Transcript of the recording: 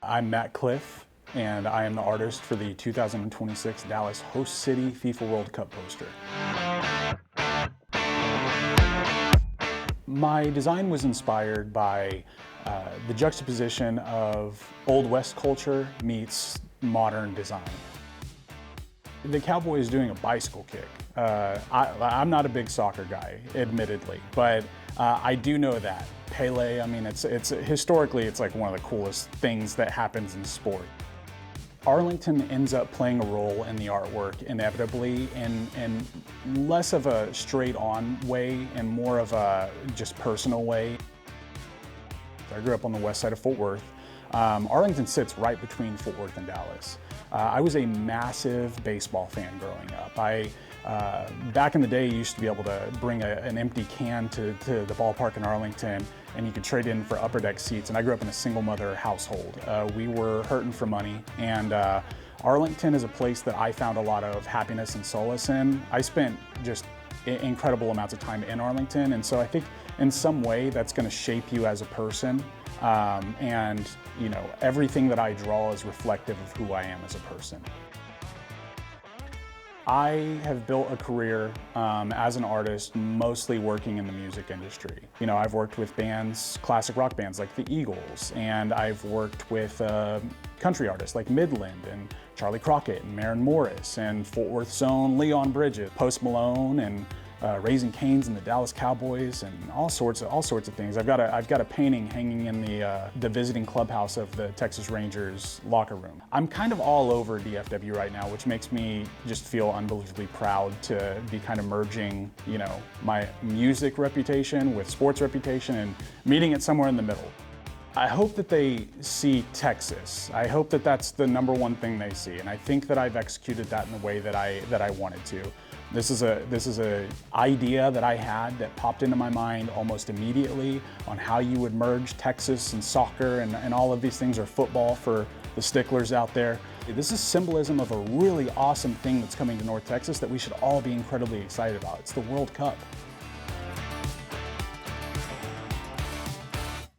I'm Matt Cliff, and I am the artist for the 2026 Dallas host city FIFA World Cup poster. My design was inspired by the juxtaposition of Old West culture meets modern design. The cowboy is doing a bicycle kick. I'm not a big soccer guy, admittedly, but I do know that. Pele, I mean, it's historically, it's like one of the coolest things that happens in sport. Arlington ends up playing a role in the artwork inevitably in less of a straight-on way and more of a just personal way. I grew up on the west side of Fort Worth. Arlington sits right between Fort Worth and Dallas. I was a massive baseball fan growing up. Back in the day, you used to be able to bring an empty can to the ballpark in Arlington, and you could trade in for upper deck seats. And I grew up in a single mother household. We were hurting for money, and Arlington is a place that I found a lot of happiness and solace in. I spent just incredible amounts of time in Arlington, and so I think in some way that's going to shape you as a person. And you know, everything that I draw is reflective of who I am as a person. I have built a career as an artist, mostly working in the music industry. You know, I've worked with bands, classic rock bands like the Eagles, and I've worked with country artists like Midland and Charlie Crockett and Maren Morris and Fort Worth's own Leon Bridges, Post Malone, and Raising Cane's and the Dallas Cowboys, and all sorts of things. I've got a painting hanging in the visiting clubhouse of the Texas Rangers locker room. I'm kind of all over DFW right now, which makes me just feel unbelievably proud to be kind of merging, you know, my music reputation with sports reputation and meeting it somewhere in the middle. I hope that they see Texas. I hope that that's the #1 thing they see, and I think that I've executed that in the way that I wanted to. This is a idea that I had that popped into my mind almost immediately on how you would merge Texas and soccer and all of these things, or football for the sticklers out there. This is symbolism of a really awesome thing that's coming to North Texas that we should all be incredibly excited about. It's the World Cup.